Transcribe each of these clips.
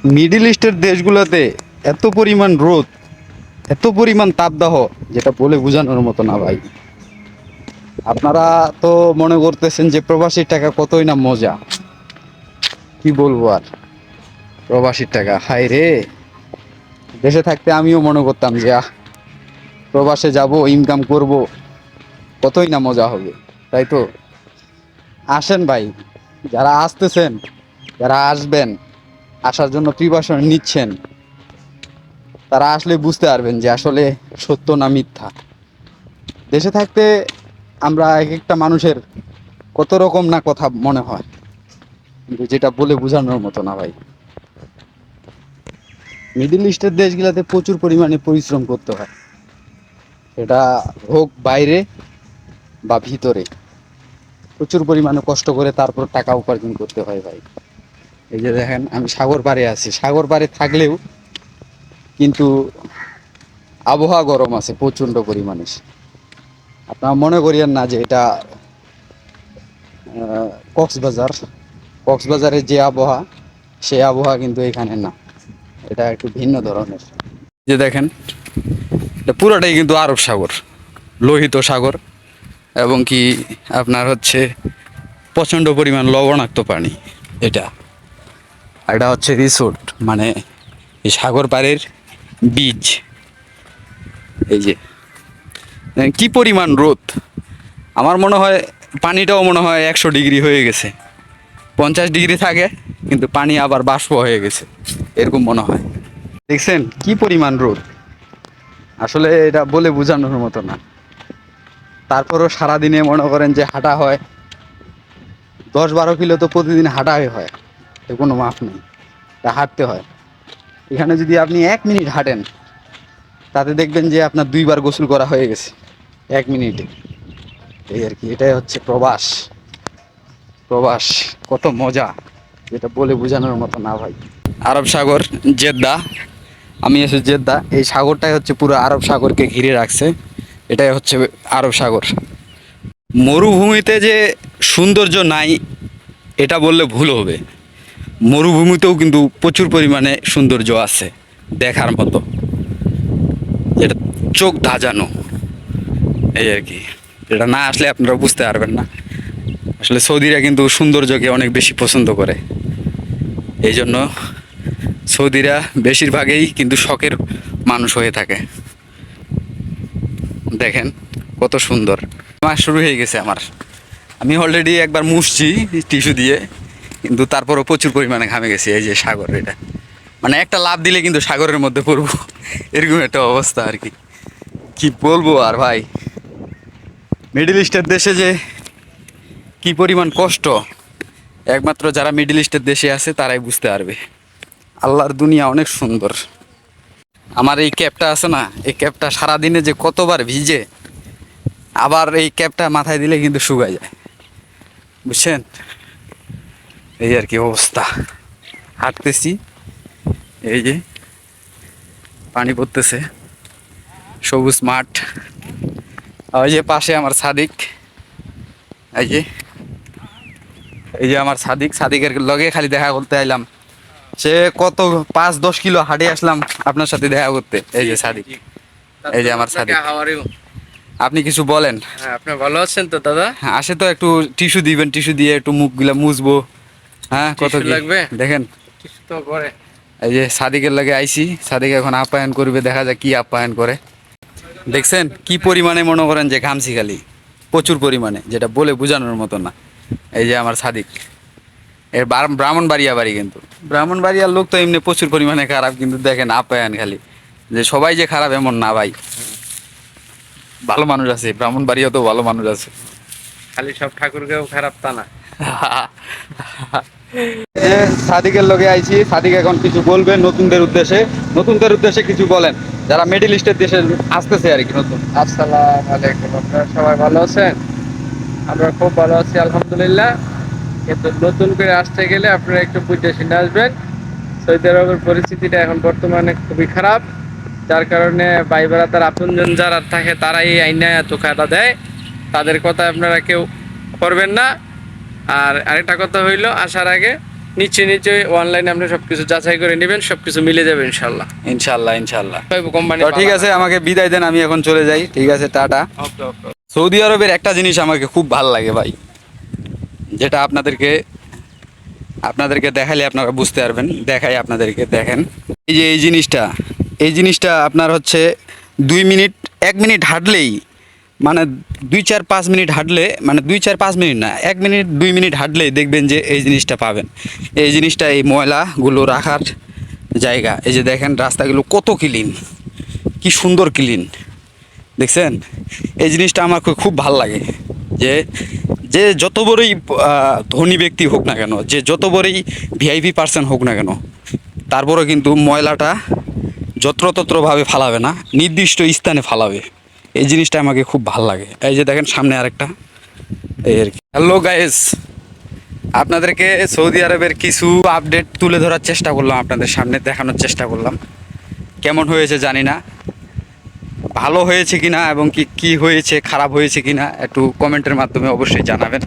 Middle ইস্টের দেশগুলোতে এত পরিমাণ রোদ, এত পরিমাণ তাপদাহ, যেটা বলে বোঝানোর মতো না ভাই। আপনারা তো মনে করতেছেন যে প্রবাসীর টাকা কতই না মজা। কি বলবো আর, প্রবাসীর টাকা হাই রে। দেশে থাকতে আমিও মনে করতাম যে প্রবাসে যাব, ইনকাম করব, কতই না মজা হবে, তাই তো। আসেন ভাই, যারা আসতেছেন, যারা আসবেন, আসার জন্য প্রিপারেশন নিচ্ছেন, তারা আসলে বুঝতে পারবেন যে আসলে সত্য না মিথ্যা। দেশে থাকতে আমরা এক একটা মানুষের কত রকম না কথা মনে হয়, কিন্তু যেটা বলে বোঝানোর মতো না ভাই। মিডল ইস্টের দেশগুলোতে প্রচুর পরিমাণে পরিশ্রম করতে হয়, এটা হোক বাইরে বা ভিতরে। প্রচুর পরিমাণে কষ্ট করে তারপর টাকা উপার্জন করতে হয় ভাই। এই যে দেখেন, আমি সাগর পাড়ে আছি, সাগর পাড়ে থাকলেও কিন্তু আবহাওয়া গরম আছে প্রচণ্ড পরিমাণে। আপনারা মনে করিয়েন না যে এটা কক্সবাজার। কক্সবাজারের যে আবহাওয়া, সেই আবহাওয়া কিন্তু এখানে না, এটা একটু ভিন্ন ধরনের। যে দেখেন, এটা পুরোটাই কিন্তু আরব সাগর, লোহিত সাগর, এবং কি আপনার হচ্ছে প্রচণ্ড পরিমাণ লবণাক্ত পানি। এটা এটা হচ্ছে রিসোর্ট, মানে এই সাগর পাড়ের বিচ। এই যে কি পরিমাণ রোদ, আমার মনে হয় পানিটাও মনে হয় 100 ডিগ্রি হয়ে গেছে। 50 ডিগ্রি থাকে, কিন্তু পানি আবার বাষ্প হয়ে গেছে, এরকম মনে হয়। দেখছেন কি পরিমাণ রোদ, আসলে এটা বলে বোঝানোর মতো না। তারপরও সারাদিনে মনে করেন যে হাঁটা হয় 10-12 কিলো, তো প্রতিদিন হাঁটাই হয়, এর কোনো মাপ নেই, তা হাঁটতে হয়। এখানে যদি আপনি 1 মিনিট হাঁটেন, তাতে দেখবেন যে আপনার 2বার গোসল করা হয়ে গেছে 1 মিনিটে। এই আর কি, এটাই হচ্ছে প্রবাস। প্রবাস কত মজা, যেটা বলে বোঝানোর মতো না ভাই। আরব সাগর, জেদ্দা। আমি এসে জেদ্দা, এই সাগরটাই হচ্ছে পুরো আরব সাগরকে ঘিরে রাখছে, এটাই হচ্ছে আরব সাগর। মরুভূমিতে যে সৌন্দর্য নাই, এটা বললে ভুল হবে। মরুভূমিতেও কিন্তু প্রচুর পরিমাণে সৌন্দর্য আছে দেখার মতো, যেটা চোখ ধাঁধানো। এই আর কি, এটা না আসলে আপনারা বুঝতে পারবেন না। আসলে সৌদিরা কিন্তু সৌন্দর্যকে অনেক বেশি পছন্দ করে, এই জন্য সৌদিরা বেশিরভাগই কিন্তু শখের মানুষ হয়ে থাকে। দেখেন কত সুন্দর। মাস শুরু হয়ে গেছে আমার, আমি অলরেডি একবার মুছছি টিস্যু দিয়ে, কিন্তু তারপরও প্রচুর পরিমাণে ঘামে গেছি। এই যে সাগর, এটা মানে একটা লাফ দিলে কিন্তু সাগরের মধ্যে পড়বো, এরকম একটা অবস্থা আর কি। কি বলবো আর ভাই, মিডল ইস্টের দেশে যে কি পরিমাণ কষ্ট, একমাত্র যারা মিডল ইস্টের দেশে আছে তারাই বুঝতে পারবে। আল্লাহর দুনিয়া অনেক সুন্দর। আমার এই ক্যাপটা আছে না, এই ক্যাপটা সারাদিনে যে কতবার ভিজে, আবার এই ক্যাপটা মাথায় দিলে কিন্তু শুকায় যায়, বুঝছেন। এই আর কি অবস্থা, হাঁটতেছি, এই যে পানি পড়তেছে, সবুজ মাঠ। ওই যে পাশে আমার সাদিক, এই যে এই যে আমার সাদিক, সাদিকের লগে খালি দেখা করতে আইলাম। সে কত 5-10 কিলো হাঁটে আসলাম আপনার সাথে দেখা করতে। এই যে সাদিক, এই যে আমার সাদিক। আপনি কিছু বলেন। হ্যাঁ, আপনি ভালো আছেন তো দাদা? হ্যাঁ, আসে তো একটু টিস্যু দিবেন, টিস্যু দিয়ে একটু মুখগুলা মুছবো। হ্যাঁ, কত টিস্যু কি লাগবে? দেখেন। টিস্যু তো করে। এই যে সাদিকের লাগে আইছি, সাদিক এখন আপ্যায়ন করবে, দেখা যায় কি আপ্যায়ন করে। দেখছেন কি পরিমাণে মনে করেন যে ঘামছি খালি, প্রচুর পরিমাণে, যেটা বলে বোঝানোর মতো না। এই যে আমার সাদিক, এর ব্রাহ্মণবাড়িয়া বাড়ি, কিন্তু ব্রাহ্মণবাড়িয়ার লোক তো এমনি প্রচুর পরিমাণে খারাপ, কিন্তু দেখেন আপ্যায়ন খালি। যে সবাই যে খারাপ এমন না ভাই, ভালো মানুষ আছে, ব্রাহ্মণবাড়িয়াতেও ভালো মানুষ আছে। খালি সব ঠাকুরকেও খারাপ তা না। যে সাদিকের লগে আইছি, সাদিক এখন কিছু বলবেন নতুনদের উদ্দেশ্যে। নতুনদের উদ্দেশ্যে কিছু বলেন, যারা মিডল ইস্টের দেশে আসতেছে আর কি নতুন। আসসালামু আলাইকুম, আপনারা সবাই ভালো আছেন? আমরা খুব ভালো আছি আলহামদুলিল্লাহ। কিন্তু নতুন করে আসতে গেলে আপনারা একটু বুঝে শুনে আসবেন। সৌদি আরবের পরিস্থিতিটা এখন বর্তমানে খুবই খারাপ, যার কারণে ভাই তার আপনজন যারা থাকে তারাই আইনা এত খাতা দেয়, তাদের কথা আপনারা কেউ করবেন না। আর আরেকটা কথা হইল, আসার আগে নিচে নিচে অনলাইনে আপনি সবকিছু যাচাই করে নেবেন, সবকিছু মিলে যাবে ইনশাল্লাহ। ইনশাল্লাহ ইনশাল্লাহ। কোম্পানি তো ঠিক আছে, আমাকে বিদায় দেন, আমি এখন চলে যাই। ঠিক আছে, টাটা। ওকে ওকে। সৌদি আরবের একটা জিনিস আমাকে খুব ভাল লাগে ভাই, যেটা আপনাদেরকে দেখালে আপনারা বুঝতে পারবেন। দেখাই আপনাদেরকে, দেখেন। এই যে এই জিনিসটা আপনার হচ্ছে 2 মিনিট 1 মিনিট হাঁটলেই, মানে 2 4 5 মিনিট হাঁটলে, মানে 2 4 5 মিনিট না, 1 মিনিট 2 মিনিট হাঁটলেই দেখবেন যে এই জিনিসটা পাবেন। এই জিনিসটা, এই ময়লাগুলো রাখার জায়গা। এই যে দেখেন রাস্তাগুলো কত ক্লিন, কি সুন্দর ক্লিন, দেখছেন? এই জিনিসটা আমার খুব ভাল লাগে। যে যে যত বড়ই ধনী ব্যক্তি হোক না কেন, যে যত বড়ই ভিআইপি পার্সন হোক না কেন, তারপরেও কিন্তু ময়লাটা যত্রতত্রভাবে ফালাবে না, নির্দিষ্ট স্থানে ফালাবে। এই জিনিসটা আমাকে খুব ভাল লাগে। এই যে দেখেন সামনে আরেকটা, এই আর কি। হ্যালো গাইস, আপনাদেরকে সৌদি আরবের কিছু আপডেট তুলে ধরার চেষ্টা করলাম, আপনাদের সামনে দেখানোর চেষ্টা করলাম। কেমন হয়েছে জানি না, ভালো হয়েছে কিনা এবং কি হয়েছে, খারাপ হয়েছে কিনা একটু কমেন্টের মাধ্যমে অবশ্যই জানাবেন।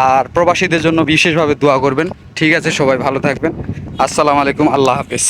আর প্রবাসীদের জন্য বিশেষভাবে দোয়া করবেন। ঠিক আছে, সবাই ভালো থাকবেন। আসসালামু আলাইকুম, আল্লাহ হাফেজ।